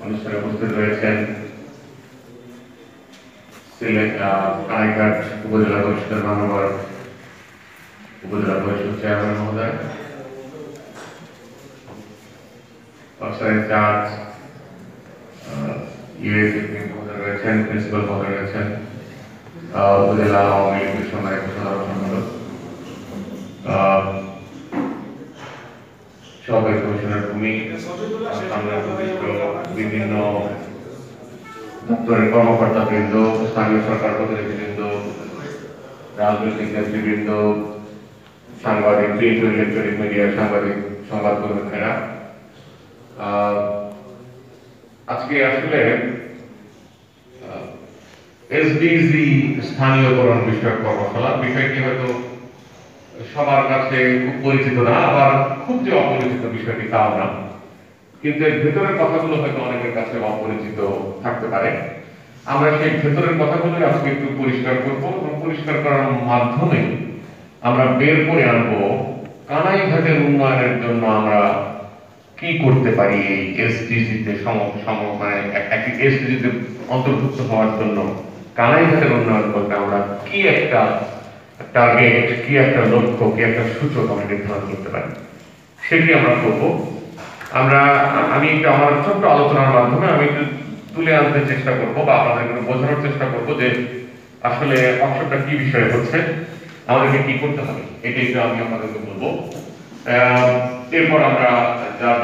অনুষ্ঠানে উপস্থিত রয়েছেন সিলেট কানাইঘাট উপজেলা পরিষদের মহানগর উপজেলা পরিষদ চেয়ারম্যান মহোদয়, অফিসার ইনচার্জ ইউএসএফপি মহোদয় রয়েছেন, প্রিন্সিপাল মহোদয় রয়েছেন, উপজেলা আওয়ামী লীগের সম্মানিত সাধারণ সম্পাদক, সহকারী কমিশনার ভূমি, বিভিন্ন দপ্তরের কর্মকর্তা বৃন্দ, স্থানীয় সরকার প্রতিনিধিবৃন্দ, রাজনৈতিক নেতৃবৃন্দ, সাংবাদিক, প্রিন্ট ও ইলেকট্রনিক মিডিয়ার সাংবাদিক, সংবাদকর্মীরা, আজকে আসলে এসডিজি স্থানীয়করণ বিষয়ক কর্মশালা। বিষয়টি হয়তো সবার কাছে খুব পরিচিত না, আবার খুব যে অপরিচিত বিষয়টি তাও না, কিন্তু এর ভেতরের কথাগুলো হয়তো অনেকের কাছে অপরিচিত থাকতে পারে। আমরা সেই ভেতরের কথাগুলো আজকে একটু পরিষ্কার করব এবং পরিষ্কার করার মাধ্যমে আমরা বের করে আনবো কানাইঘাটের উন্নয়নের জন্য আমরা কি করতে পারি। এই এসডিজিতে একটি এসডিজিতে অন্তর্ভুক্ত হওয়ার জন্য কানাইঘাটের উন্নয়ন করতে আমরা কি একটা টার্গেট, কি একটা লক্ষ্য, কি একটা সূচক আমরা নির্ধারণ করতে পারি, সেটি আমরা করব। আমি আমার ছোট্ট আলোচনার মাধ্যমে আমি একটু তুলে আনতে চেষ্টা করব বা আপনাদের বোঝানোর চেষ্টা করব যে আসলে অংশটা কি বিষয়ে হচ্ছে, আমাদেরকে কি করতে হবে, এটি একটু আমি আপনাদেরকে বলবো। এরপর আমরা যার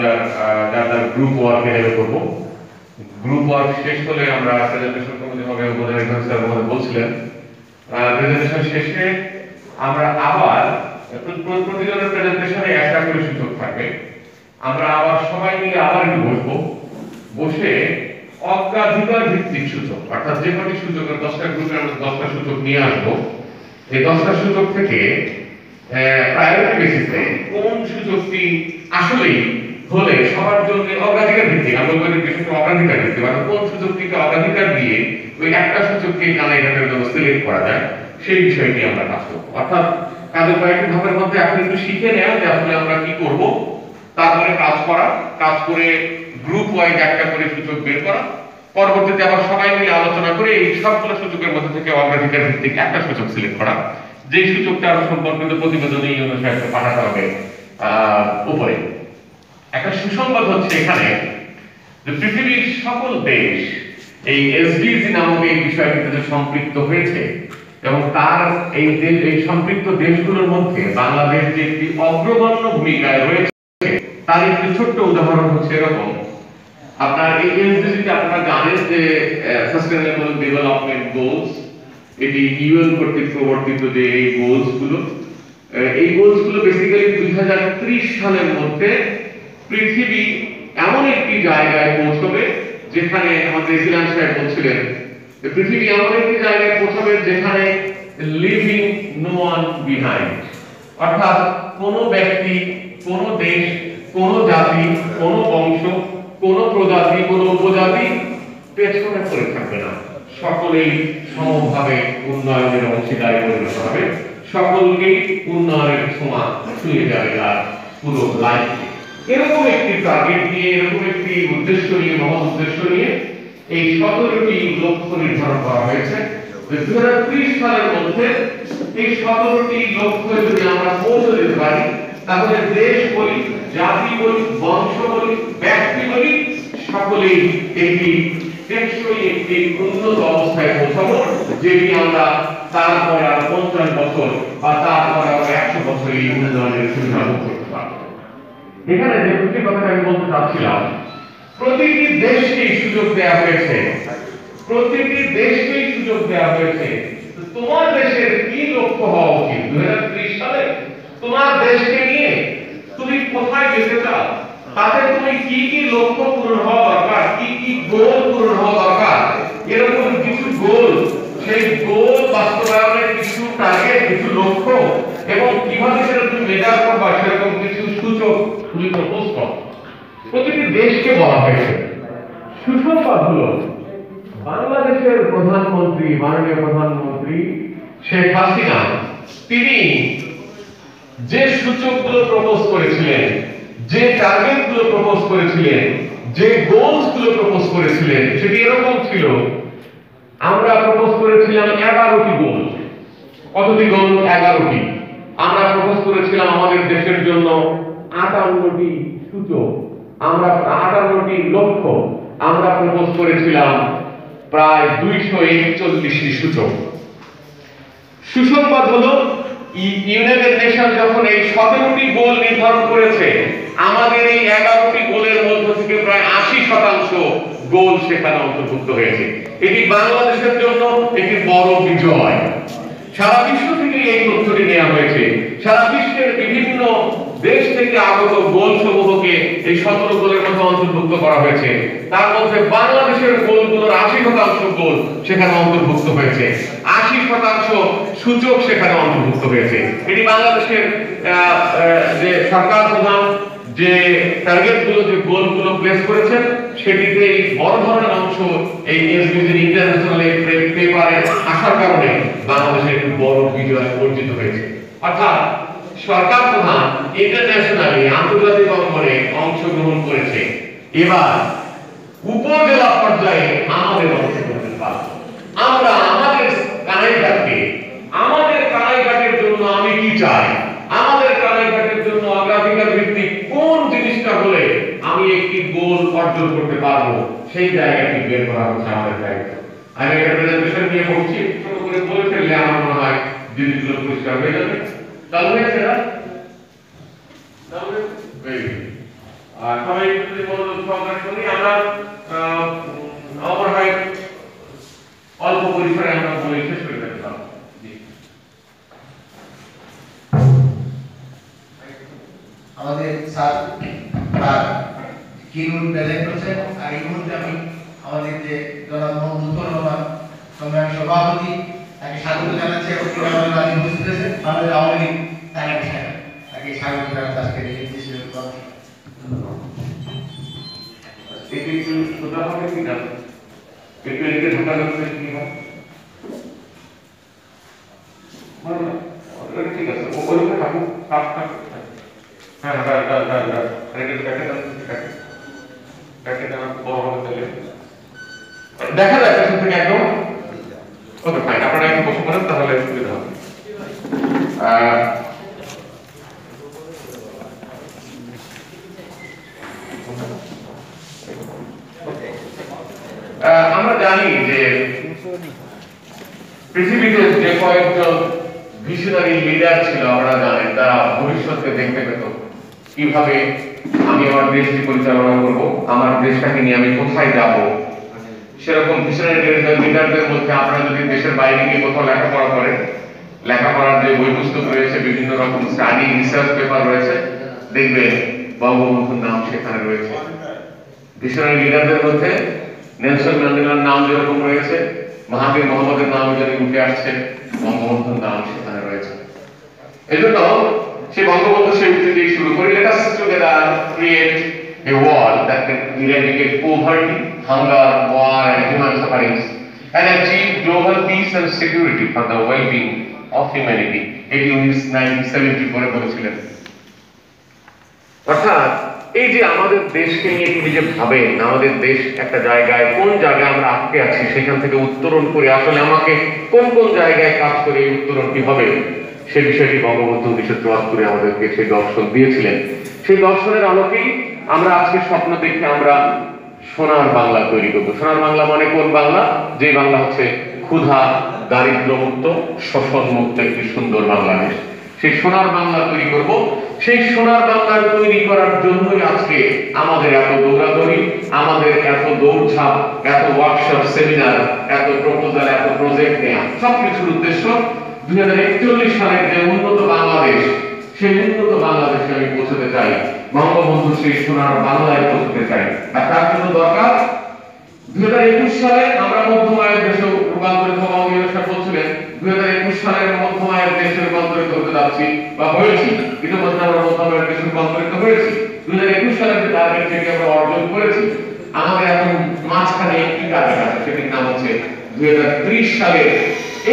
যার গ্রুপ ওয়ার্কে নেমে করবো। গ্রুপ ওয়ার্ক শেষ হলে আমরা প্রেজেন্টেশন কমিটি হবে বলে বলছিলেন। প্রেজেন্টেশন শেষে আমরা আবার প্রতিজনের প্রেজেন্টেশনে একটা করে সূচক থাকবে, আমরা আবার সবাই মিলে আবার একটু বসবো, বসে অগ্রাধিকার ভিত্তিক সূচক, অর্থাৎ যে কটি সূচকের 10টা গ্রুপে আমরা 10টা সূচক নিয়ে আসবো, এই 10টা সূচক থেকে প্রায়োরিটি বেসিসে কোন সূচকটি আসলেই হলে সবার জন্য অগ্রাধিকার ভিত্তিক, আমরা বলি বিষয়টা অগ্রাধিকার ভিত্তিক, মানে কোন সূচকটিকে অগ্রাধিকার দিয়ে ওই একটা সূচককে কানাইঘাটের জন্য সিলেক্ট করা যায় সেই বিষয়টি আমরা কাজ করবো। অর্থাৎ কাজের কয়েকটি ধাপের মধ্যে এখন একটু শিখে নেওয়া যে আসলে আমরা কি করব, তারপরে কাজ করে গ্রুপ ওয়াইজ একটা করে সূচক বের করা, পরবর্তীতে আবার সবাই মিলে আলোচনা করে এই সবগুলো সূচকের মধ্যে থেকে অগ্রাধিকার ভিত্তিক একটা সূচক সিলেক্ট করা, যেই সূচকটা আরো সম্পর্কিত প্রতিবেদনে এই অনুসারে পাঠাতে হবে উপরে। একটা সুসংবাদ হচ্ছে এখানে যে পৃথিবীর সকল দেশ এই এসডিজি নামক এই বিষয়টিতে সম্পৃক্ত হয়েছে এবং তার এই সম্পৃক্ত দেশগুলোর মধ্যে বাংলাদেশ যে একটি অগ্রগণ্য ভূমিকায় রয়েছে তার একটি ছোট্ট উদাহরণ হচ্ছে এরকম। আপনার এই এসডিজিতে আপনারা জানেন যে সাস্টেইনেবল ডেভেলপমেন্ট গোলস, এটি ইউএন কর্তৃক প্রবর্তিত যে এই গোলসগুলো বেসিক্যালি 2030 সালের মধ্যে পৃথিবী এমন একটি জায়গায় পৌঁছবে যেখানে আমাদের ইসলাম সাহেব বলছিলেন যে পৃথিবী এমন একটি জায়গায় পৌঁছবে যেখানে লিভিং নো ওয়ান বিহাইন্ড, অর্থাৎ কোন ব্যক্তি, কোন দেশ, কোন জাতি, কোন বংশ, কোন প্রজাতি, কোন উপজাতি পেছনে পড়ে থাকবে না, সকলেই সমভাবে উন্নয়নের অংশীদারে পরিণত হবে, সকলকেই উন্নয়নের ছোঁয়া ছুঁয়ে যাবে তার পুরো লাইফে। এরকম একটি টার্গেট নিয়ে, এরকম একটি উদ্দেশ্য নিয়ে, মহৎ উদ্দেশ্য নিয়ে এই 17টি লক্ষ্য নির্ধারণ করা হয়েছে। 2030 সালের মধ্যে এই 17টি লক্ষ্যে যদি আমরা পৌঁছে যেতে পারি, তাহলে দেশ বলি, জাতি বলি, বংশ বলি, ব্যক্তি বলি, সকলেই একটি টেকসই একটি উন্নত অবস্থায় পৌঁছাবো, যেটি আমরা তারপরে আর 50 বছর বা তারপরে আর 100 বছর এই উন্নয়নের সুবিধা ভোগ করতে পারবো। এখানে যে দুটি কথা আমি বলতে চাচ্ছিলাম, প্রতিটি দেশকেই সুযোগ দেওয়া হয়েছে, প্রতিটি দেশকেই সুযোগ দেওয়া হয়েছে। তোমার দেশের কি লক্ষ্য হওয়া উচিত 2030 সালে? তোমার দেশকে নিয়ে তুমি কোথায় যেতে চাও, তাতে তুমি কি কি লক্ষ্য পূরণ হওয়া দরকার, কি কি গোল পূরণ হওয়া দরকার, এরকম কিছু গোল, সেই গোল বাস্তবায়নের কিছু টার্গেট, কিছু লক্ষ্য এবং কিভাবে সেটা তুমি মেজার করবা সেরকম কিছু সূচক তুমি প্রপোজ করো। প্রতিটি দেশকে বলা হয়েছে। সুসংবাদ হলো বাংলাদেশের প্রধানমন্ত্রী, মাননীয় প্রধানমন্ত্রী শেখ হাসিনা, তিনি যে সূচকগুলো প্রপোজ করেছিলেন, যে টার্গেট গুলো প্রপোজ করেছিলেন, যে গোলস গুলো প্রপোজ করেছিলেন, সেটি এরকম ছিল। আমরা প্রপোজ করেছিলাম 11টি গোল। কতটি গোল? 11টি। আমরা প্রপোজ করেছিলাম আমাদের দেশের জন্য 58টি সূচক, আমরা 58টি লক্ষ্য, আমরা প্রপোজ করেছিলাম প্রায় 241টি সূচক। সুসংবাদ হলো ইউনাইটেড নেশন যখন এই 17টি গোল নির্ধারণ করেছে, আমাদের এই 11টি গোলের মধ্য থেকে প্রায় 80% গোল সেখানে অন্তর্ভুক্ত হয়েছে। এটি বাংলাদেশের জন্য একটি বড় বিজয়। সারা বিশ্ব থেকে এই তথ্যটি নেওয়া হয়েছে। সারা বিশ্বের বিভিন্ন দেশ থেকে আগত গোল সমূহকে এই 17 গোলের মধ্যে অন্তর্ভুক্ত করা হয়েছে। তার মধ্যে বাংলাদেশের গোলগুলোর 80% গোল সেখানে অন্তর্ভুক্ত হয়েছে, 80% সূচক সেখানে অন্তর্ভুক্ত হয়েছে। এটি বাংলাদেশের যে সরকার প্রধান যে টার্গেটগুলো, যে গোলগুলো প্লেস করেছেন, সেটিতে এই বড় ধরনের অংশ এই এসবিজি ইন্টারন্যাশনাল পেপারে আসার কারণে বাংলাদেশের একটি বড় বিজয় অর্জিত হয়েছে। অর্থাৎ সরকার প্রধান ইন্টারন্যাশনালি, আন্তর্জাতিক অঙ্গনে অংশগ্রহণ করেছে। এবার উপজেলা পর্যায়ে আমাদের অংশগ্রহণের পালা। আমরা আমাদের কানাইঘাটের জন্য আমি কি চাই, আমাদের কানাইঘাটের জন্য অগ্রাধিকার ভিত্তিক কোন জিনিসটা হলে আমি একটি গোল অর্জন করতে পারবো, সেই জায়গাটি বের করা হচ্ছে আমাদের দায়িত্ব। আমি একটা প্রেজেন্টেশন নিয়ে বলছি, ছোট করে বলে ফেললে আমার মনে হয় জিনিসগুলো পরিষ্কার হয়ে যাবে। চালু হয়েছে না? সবাই যদি মনোযোগ সহকারে শুনি, আমরা আমার হয় অল্প পরিসরে আমরা বলে শেষ করে ফেলতে পারবো। আমাদের স্যার তার কিরুন প্রেজেন্ট করছেন। আর এই মুহূর্তে আমি আমাদের যে জনাব মোহাম্মদ রহমান সংগ্রামী সভাপতি, তাকে স্বাগত জানাচ্ছি এবং তিনি আমাদের মাঝে উপস্থিত হয়েছেন। আমাদের আওয়ামী লীগ তাকে স্বাগত জানাতে আজকে একটু সোজা হবে কি না, একটু এদিকে ঢোকা যাচ্ছে কি হয়, ঠিক আছে, ওইভাবে থাকুক, সাফ থাকুক। হ্যাঁ দেখা যায় পেছন থেকে একদম। ওকে ফাইন, আপনারা একটু বসে পড়েন তাহলে সুবিধা হবে। আমরা জানি যে পৃথিবীতে যে কয়েকজন ভিশনারি লিডার ছিল, আপনারা জানেন, তারা ভবিষ্যৎকে দেখতে পেত কিভাবে আমি আমার দেশকে পরিচালনা করব, আমার দেশটাকে নিয়ে আমি কোথায় যাব। সেরকম ভিশনারি লিডারদের মধ্যে আপনারা যদি দেশের বাইরে গিয়ে কোথাও লেখাপড়া করেন, লেখাপড়ার যে বই পুস্তক রয়েছে, বিভিন্ন রকম স্টাডি রিসার্চ পেপার রয়েছে, দেখবেন বঙ্গবন্ধুর নাম সেখানে রয়েছে। ভিশনারি লিডারদের মধ্যে নেলসন ম্যান্ডেলার নাম যেরকম রয়েছে, মাহাথির মোহাম্মদের নাম যদি উঠে আসছে, বঙ্গবন্ধুর নাম সেখানে রয়েছে। এজন্য সেই বঙ্গবন্ধু সেই উক্তি দিয়ে শুরু করি, let us together create a world that can eradicate poverty, hunger, war and human sufferings and achieve global peace and security for the well-being of humanity. এটি 1970 বলেছিলেন। অর্থাৎ এই যে আমাদের দেশকে নিয়ে তিনি যে ভাবেন, আমাদের দেশ একটা জায়গায়, কোন জায়গায় আমরা আটকে আছি, সেখান থেকে উত্তরণ করে আসলে আমাকে কোন কোন জায়গায় কাজ করে এই উত্তরণটি হবে, সে বিষয়টি বঙ্গবন্ধু 1974 আমাদেরকে সেই দর্শন দিয়েছিলেন। সেই দর্শনের আলোকেই আমরা আজকে স্বপ্ন দেখে আমরা সোনার বাংলা তৈরি করব। সোনার বাংলা মানে কোন বাংলা? যে বাংলা হচ্ছে ক্ষুধা, দারিদ্র মুক্ত, শোষণ মুক্ত একটি সুন্দর বাংলাদেশ। সেই সোনার বাংলা তৈরি করব। সেই সোনার বাংলা তৈরি করার জন্যই আজকে আমাদের এত দৌড়াদৌড়ি, আমাদের এত দৌড়ঝাঁপ, এত ওয়ার্কশপ, সেমিনার, এত প্রপোজাল, এত প্রজেক্ট নেওয়া। সবকিছুর উদ্দেশ্য 2041 সালের যে উন্নত বাংলাদেশ, সেই উন্নত বাংলাদেশে আমি পৌঁছতে চাই, বঙ্গবন্ধু সেই সোনার বাংলায় পৌঁছতে চাই। আর তার জন্য দরকার 2021 সালে আমরা মধ্যম আয়ের দেশে রূপান্তরিত হব। বলছিলেন 2021 সালের মধ্যম আয়ের দেশে রূপান্তরিত হতে যাচ্ছি বা হয়েছি, ইতিমধ্যে আমরা মধ্যম আয়ের দেশে রূপান্তরিত হয়েছি। 2021 সালের যে টার্গেট থেকে আমরা অর্জন করেছি, আমাদের এখন মাঝখানে একটি টার্গেট আছে, সেটির নাম হচ্ছে 2030 সালে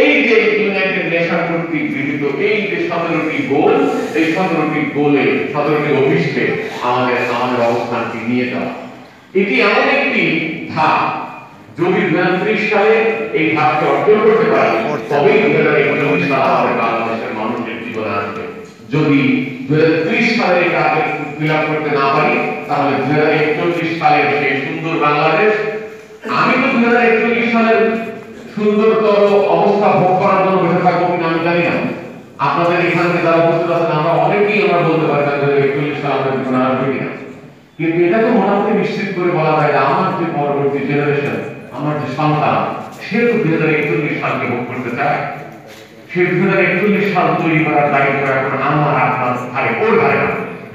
এই যে ইউনাইটেড নেশন কর্তৃক গৃহীত এই যে 17টি গোল, এই 17টি গোলে, 17টি অভিষ্টে আমাদের অবস্থানটি নিয়ে যাওয়া। এটি এমন একটি ধাপ, যদি 2030 সালে এই ধাপকে অর্জন করতে পারি, তবেই 2041 সালে আমাদের বাংলাদেশের মানুষের জীবনে আসবে। যদি 2030 সালে এই টার্গেট ফিল আপ করতে না পারি, তাহলে 2041 সালের সেই সুন্দর বাংলাদেশ, আমি তো 2041 সালের সুন্দরতর অবস্থা ভোগ করার জন্য বেঁচে থাকবো কিনা আমি জানি না। আপনাদের এখানে যারা উপস্থিত আছেন আমরা অনেকেই আমরা বলতে পারি না 2041 সাল আমাদের জীবনে আসবে কিনা, কিন্তু এটা তো মোটামুটি নিশ্চিত করে বলা যায় যে আমার যে পরবর্তী জেনারেশন, আমার যে সন্তান, সে তো 2041 সালকে ভোগ করতে চায়। সে 2041 সাল তৈরি করার দায়িত্ব এখন আমার আপনার ঘরে, ওর ঘরে না।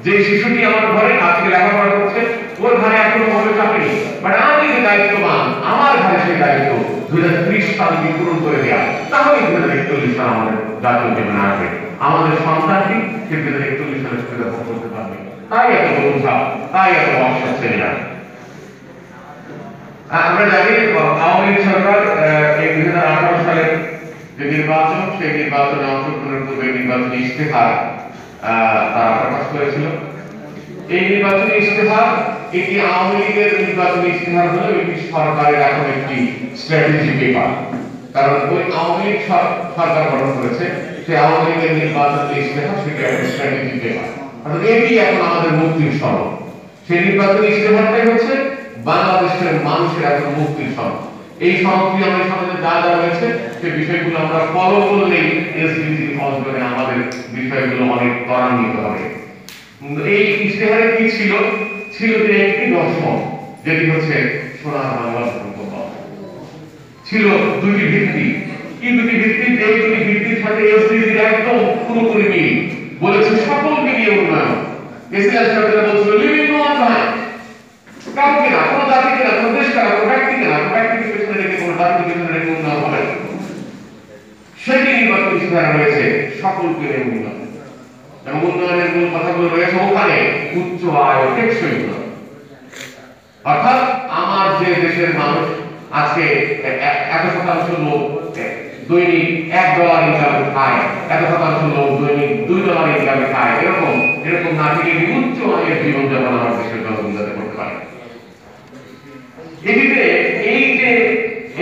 যে শিশুটি আমার ঘরে আজকে লেখাপড়া করছে, ওর ঘরে এখনো কোনো চাকরি নেই, বাট আমি যে দায়িত্ববান, আমার ঘরে সেই দায়িত্ব 2030 সালকে পূরণ করে দেওয়া, তাহলে 2041 সাল আমাদের জাতীয় জীবনে আসবে। আমাদের সন্তানটি সে 2041 সালে সেটা ভোগ করতে পারবে। তাই এত উৎসাহ, তাই এত অবসর ছেলেরা। আমরা জানি আওয়ামী লীগ সরকার এই 2018 সালের যে নির্বাচন, সেই নির্বাচনে অংশগ্রহণের পূর্বে নির্বাচনী ইশতেহার তারা প্রকাশ করেছিল। এই নির্বাচনী ইশতেহার এটি আওয়ামী লীগের নির্বাচনী ইশতেহার হলো এটি সরকারের এখন একটি স্ট্র্যাটেজি পেপার। কারণ ওই আওয়ামী লীগ সরকার গঠন করেছে, সেই আওয়ামী লীগের নির্বাচনী ইশতেহার সেটা একটা স্ট্র্যাটেজি পেপার। অর্থাৎ এটি এখন আমাদের মুক্তির সনদ। সেই নির্বাচনী ইশতেহারটাই হচ্ছে বাংলাদেশের মানুষের এখন মুক্তির সনদ। এই সনদটি আমাদের সামনে যা যা রয়েছে সেই বিষয়গুলো আমরা ফলো করলেই এসডিজি অঞ্চলে আমাদের বিষয়গুলো অনেক ত্বরান্বিত হবে। এই ইশতেহারে কি ছিল? ছিল যে একটি দর্শন, যেটি হচ্ছে সোনার বাংলা ভূমিকম্প। ছিল দুটি ভিত্তি। কি দুটি ভিত্তি? যে দুটি ভিত্তির সাথে এসডিজির একদম পুরোপুরি মিল। বলেছে সকলকে নিয়ে উন্নয়ন। এসিআর সরকার বলছিল লিভিং নো ওয়ান, কাউকে না, কোনো জাতিকে না, কোনো দেশকে না, কোনো ব্যক্তিকে না, কোনো ব্যক্তিকে পেছনে রেখে, কোনো জাতিকে পেছনে রেখে উন্নয়ন হবে। সেটি নির্বাচন ইশতেহারে রয়েছে সকলকে নিয়ে উন্নয়ন, এবং উন্নয়নের মূল কথাগুলো রয়েছে ওখানে উচ্চ আয় ও টেকসই উন্নয়ন। অর্থাৎ আমার যে দেশের মানুষ আজকে 1% লোক দৈনিক $1 ইনকাম খায়, 1% লোক দৈনিক $2 ইনকাম খায়, এরকম না থেকে উচ্চ আয়ের জীবনযাপন আমার দেশের জনগণ যাতে করতে পারে। এটিতে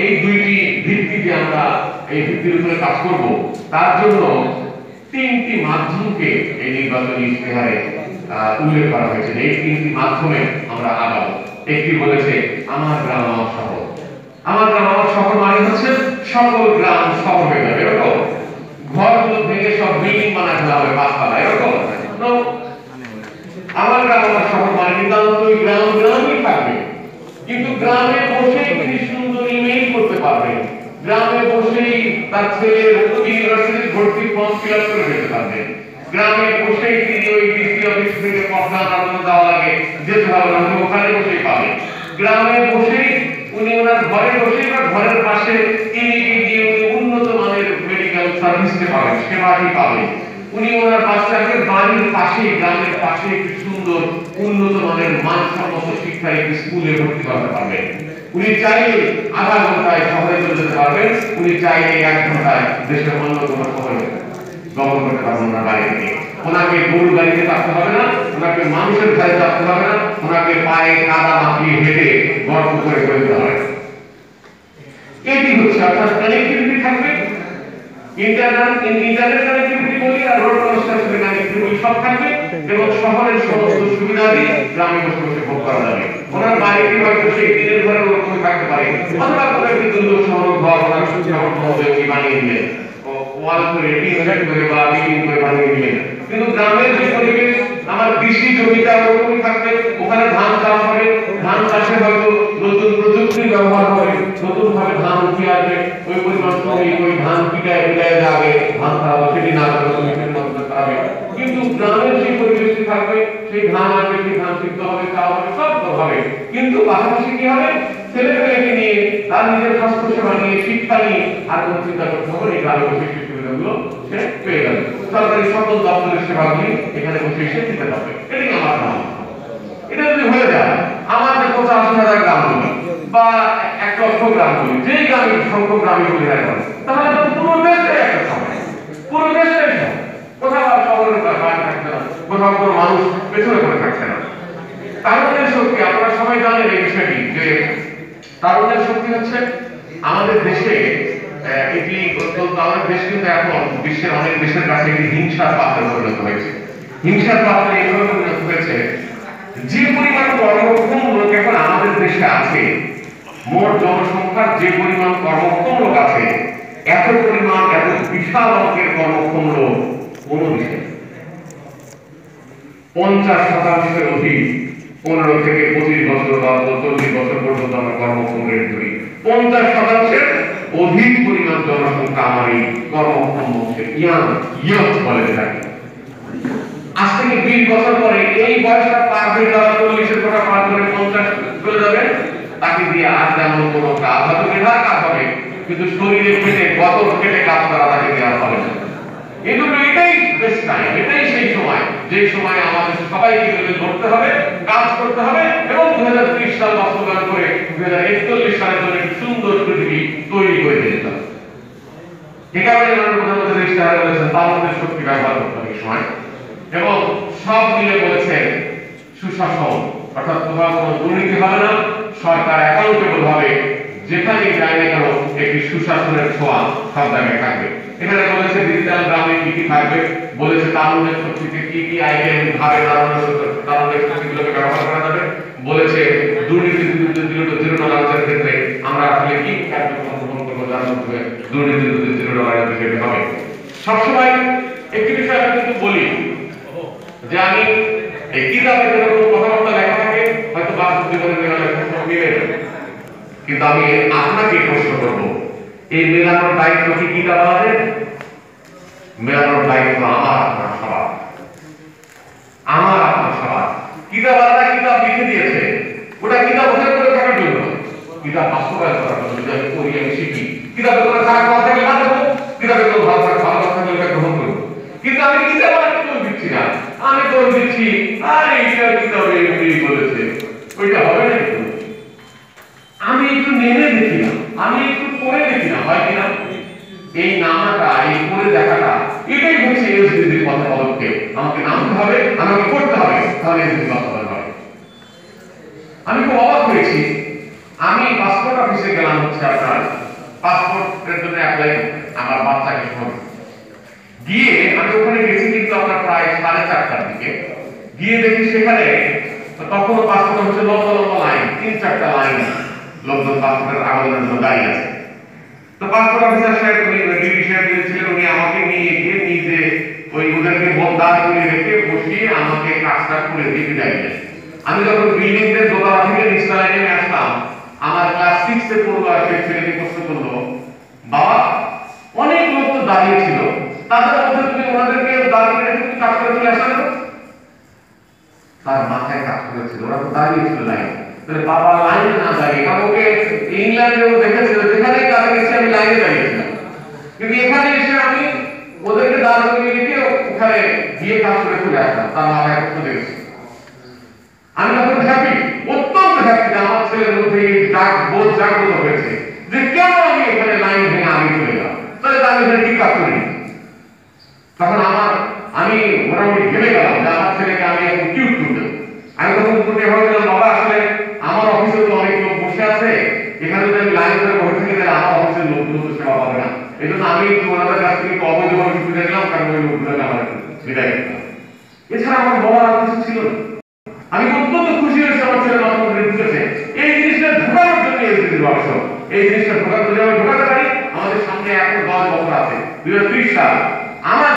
এই দুইটি ভিত্তি যে আমরা এই ভিত্তির উপরে কাজ করব, তার জন্য 3টি মাধ্যমকে এই নির্বাচনী ইশতেহারে উল্লেখ করা হয়েছে। এই 3টি মাধ্যমে আমরা আগাবো। একটি বলেছে আমার গ্রাম আমার শহর। আমার গ্রাম আমার শহর মানে হচ্ছে সকল গ্রাম শহর হয়ে যাবে, এরকম ঘরগুলো ভেঙে সব বিল্ডিং বানায় ফেলা হবে, পাঁচতলা, এরকম। আমার গ্রাম আমার শহর মানে নিতান্ত ওই গ্রামই থাকবে, কিন্তু গ্রামে বসে তিনি সুন্দর ইমেইল করতে পারবেন, গ্রামে বসেই তার ছেলের ইউনিভার্সিটি ভর্তি ফর্ম ফিল আপ করে দিতে পারবেন, গ্রামে বসেই তিনি ওই ডিসি অফিস থেকে পড়া আনন্দ দেওয়া লাগে যেতে হবে না, ওখানে বসেই পাবেন। গ্রামে বসেই উনি ওনার ঘরে বসেই বা ঘরের পাশে ক্লিনিকে গিয়ে উনি উন্নত মানের মেডিকেল সার্ভিসটি পাবেন, সেবাটি পাবেন। উনি ওনার বাচ্চাকে বাড়ির পাশে, গ্রামের পাশে একটি সুন্দর উন্নত মানের মানসম্মত শিক্ষার একটি স্কুলে ভর্তি করতে পারবেন। উনি চাইলে আধা ঘন্টায় শহরে চলে যেতে পারবেন, উনি চাইলে 1 ঘন্টায় দেশের অন্য কোনো শহরে গমন করতে পারবেন ওনার বাড়ি থেকে। ওনাকে গরু গাড়িতে থাকতে হবে না, ওনাকে মানুষের ঘরে থাকতে হবে না, ওনাকে পায়ে কাদা মাখিয়ে হেঁটে গর্ত করে ফেলতে হবে। এটি হচ্ছে অর্থাৎ কানেক্টিভিটি থাকবে, ইন্টারনেট কানেক্টিভিটি বলি আর রোড কনস্ট্রাকশন কানেক্টিভিটি সব থাকবে, এবং শহরের সমস্ত সুবিধাদি গ্রামে বসে বসে ভোগ করা যাবে। ওনার বাড়িতে হয়তো সেই দিনের ঘরে ওরকম থাকতে পারে, অথবা কোনো একটি দুর্গম শহর ঘর ওনার সুবিধা বানিয়ে দিলেন, ওয়াল করে টিনশেড করে বা বিল্ডিং করে বানিয়ে দিলেন। কিন্তু গ্রামের যে পরিবেশ, আমার কৃষি জমিটা ওরকমই থাকবে, ওখানে ধান চাষ হবে, ধান চাষে হয়তো নতুন প্রযুক্তি ব্যবহার হবে, নতুন ভাবে ধান উঠে আসবে, ওই পরিমাণ শ্রমিক ওই ধান পিটায় যাবে, ধান খাওয়া সেটি না করে শ্রমিকের মধ্যে খাবে। কিন্তু গ্রামের যে পরিবেশটি থাকবে, সেই ধান আসবে, সেই ধান সিদ্ধ হবে, চাওয়া হবে, সব হবে। কিন্তু পাশাপাশি কি হবে? ছেলেপেলেকে নিয়ে, তার নিজের স্বাস্থ্য সেবা নিয়ে, শিক্ষা নিয়ে আর কোনো চিন্তা করতে হবে না। এই গ্রামে বসে সেই সুবিধাগুলো সে পেয়ে যাবে। সরকারি সকল দপ্তরের সেবাগুলি এখানে বসে এসে দিতে পারবে। এটাই আমার গ্রাম। এটা যদি হয়ে যায়, আমার যে 85,000 গ্রামগুলি বা 1 লক্ষ গ্রামগুলি, যেই গ্রামের সংখ্যক গ্রামগুলি হয়, তাহলে পুরো দেশটাই একটা সময়, পুরো দেশটাই কোথাও আর শহরের বাইরে থাকবে না, কোথাও কোনো মানুষ পেছনে পড়ে থাকছে না। তারুণ্যের শক্তি, আপনারা সবাই জানেন এই বিষয়টি, যে তারুণ্যের শক্তি হচ্ছে আমাদের দেশে এটি অত্যন্ত, আমাদের দেশ কিন্তু এখন বিশ্বের অনেক দেশের কাছে একটি হিংসার পাত্রে পরিণত হয়েছে। হিংসার পাত্রে এইভাবে পরিণত হয়েছে, যে পরিমাণ কর্মক্ষম লোক এখন আমাদের দেশে আছে, মোট জনসংখ্যার যে পরিমাণ কর্মক্ষম লোক আছে, এত পরিমাণ, এত বিশাল অঙ্কের কর্মক্ষম লোক কোন দেশে 50% অধিক 15 থেকে 25 বছর বা 40 বছর পর্যন্ত আমরা কর্মক্ষম রেট করি। 50% অধিক পরিমাণ জনসংখ্যা আমার এই কর্মক্ষম হচ্ছে ইয়ং বলে থাকে। আজ থেকে 20 বছর পরে এই বয়সটা পার হয়ে যাওয়া, 40-এর কোটা পার করে 50 চলে যাবে, তাকে দিয়ে আর তেমন কোনো কাজ হয়তো মেধার কাজ হবে, কিন্তু শরীরে পেটে গতর কেটে কাজ করা তাকে দেওয়া হবে না। কিন্তু এটাই বেস্ট টাইম, এটাই সেই সময় যে সময় আমাদের সবাইকে মিলে লড়তে হবে, কাজ করতে হবে এবং 2030 সাল বাস্তবায়ন করে 2041 সালের জন্য একটি সুন্দর পৃথিবী তৈরি করে দিতে হবে। এই কারণে মাননীয় প্রধানমন্ত্রী ইশতেহারে বলেছেন তারুণ্যের শক্তি ব্যবহার করতে হবে এই সময়, এবং সব মিলে বলেছেন সুশাসন, অর্থাৎ কোথাও কোনো দুর্নীতি হবে না, সরকার অ্যাকাউন্টেবল হবে, যেখানে যায় না কেন একটি সুশাসনের ছোঁয়া সব জায়গায় থাকবে। এখানে বলেছে ডিজিটাল গ্রামে কি কি থাকবে, বলেছে তারুণ্যের শক্তিতে কি কি আইটেম ভাবে তারুণ্যের শক্তিগুলোকে ব্যবহার করা যাবে, বলেছে দুর্নীতি বিরুদ্ধে জিরো টলারেন্সের ক্ষেত্রে আমরা আসলে কি কার্যক্রম গ্রহণ করবো, যার মধ্যে দুর্নীতি বিরুদ্ধে জিরো টলারেন্স বিষয়টি হবে। সবসময় একটি বিষয় আমি কিন্তু বলি যে আমি এই কিতাবে কোনো কথাবার্তা লেখা থাকে, হয়তো বাস্তব জীবনে মিলে না, কিন্তু আমি আপনাকে প্রশ্ন করবো, এই মেলানোর দায়িত্ব কি কিতাব আমাদের? মেলানোর দায়িত্ব আমার আপনার সবার, আমার আপনার সবার। কিতাব আলাদা কিতাব লিখে দিয়েছে, ওটা কিতাব ওখানে করে থাকার জন্য, কিতাব বাস্তবায়ন করার জন্য। যদি আমি পড়ি, আমি শিখি, কিতাবে কোনো খারাপ কথা থাকলে না দেবো, কিতাবে কোনো ভালো কথা থাকলে ওটা গ্রহণ করবো। কিন্তু আমি কিতাব আর দোষ দিচ্ছি না, আমি দোষ দিচ্ছি আর এইটা কিতাবে এমনি বলেছে, ওইটা হবে না। আমি একটু নেমে দেখি না, আমি একটু পড়ে দেখি না, হয় কিনা? এই নামাটা, এই পড়ে দেখাটা, এটাই হচ্ছে এসডিজির পদক্ষেপ। আমাকে নামতে হবে, আমাকে করতে হবে, তাহলে এসডিজি বাস্তবায়ন হবে। আমি খুব অবাক হয়েছি, আমি পাসপোর্ট অফিসে গেলাম, হচ্ছে আপনার পাসপোর্টের জন্য অ্যাপ্লাই করতে, আমার বাচ্চাকে সহ গিয়ে আমি ওখানে গেছি, কিন্তু আপনার প্রায় 4:30টার দিকে গিয়ে দেখি সেখানে তখনও পাসপোর্ট অফিসে লম্বা লম্বা লাইন, 3-4টা লাইন লোকজন পাসপোর্টের আবেদনের জন্য দাঁড়িয়ে আছে। তো পাসপোর্ট অফিসার সাহেব, উনি ডিউটি সাহেব ছিলেন, উনি আমাকে নিয়ে গিয়ে নিজে ওই ওদেরকে দাঁড় করে রেখে বসিয়ে আমাকে কাজটা করে দিয়ে বিদায় দিলেন। আমি যখন বিল্ডিং এর দোতলা থেকে নিচতলায় নেমে আসলাম, আমার ক্লাস 6-এ পড়লো আসে ছেলেটি প্রশ্ন করলো, বাবা অনেক লোক তো দাঁড়িয়ে ছিল, তাদের মধ্যে তুমি ওনাদেরকে দাঁড়িয়ে রেখে তুমি কাজ করে চলে আসলে? তার মাথায় কাজ করেছিল, ওরা তো দাঁড়িয়ে ছিল লাইন। তাহলে বাবা লাইনে না দাঁড়িয়ে, কারণ ওকে ইংল্যান্ডেও দেখেছিল, যেখানেই দাঁড়িয়ে গেছে আমি লাইনে দাঁড়িয়েছিলাম, কিন্তু এখানে এসে আমি ওদেরকে দাঁড় করিয়ে রেখে ওখানে গিয়ে কাজ করে চলে আসলাম। তার মাথায় কষ্ট লেগেছে। আমি তখন হ্যাপি, অত্যন্ত হ্যাপি যে আমার ছেলের মধ্যে এই বোধ জাগ্রত হয়েছে যে কেন আমি এখানে লাইন ভেঙে আগে চলে গেলাম, তাহলে আমি এখানে কি কাজ করি। তখন আমি মোটামুটি ভেবে গেলাম যে আমার ছেলেকে আমি এখন কি উত্তর দেব। আমি তখন উত্তর দিয়ে ভাবে গেলাম, বাবা আসলে আমার অফিসে তো অনেক লোক বসে আছে, এখানে যদি আমি লাইন ধরে বসে থাকি তাহলে আমার অফিসের লোকগুলো তো সেবা পাবে না, এই জন্য আমি ওনাদের কাছ থেকে একটু অবৈধভাবে সুবিধা নিলাম, কারণ ওই লোকগুলোকে আমার বিদায় দিতাম। এছাড়া আমার বলার আর কিছু ছিল না। আমি অত্যন্ত খুশি হয়েছি আমার ছেলে মাথা মধ্যে ঢুকেছে। এই জিনিসটা ঢোকানোর জন্য এসডিজির ওয়ার্কশপ, এই জিনিসটা ঢোকাতে পারি। আমাদের সামনে এখন 10 বছর আছে, 2030 সাল। আমার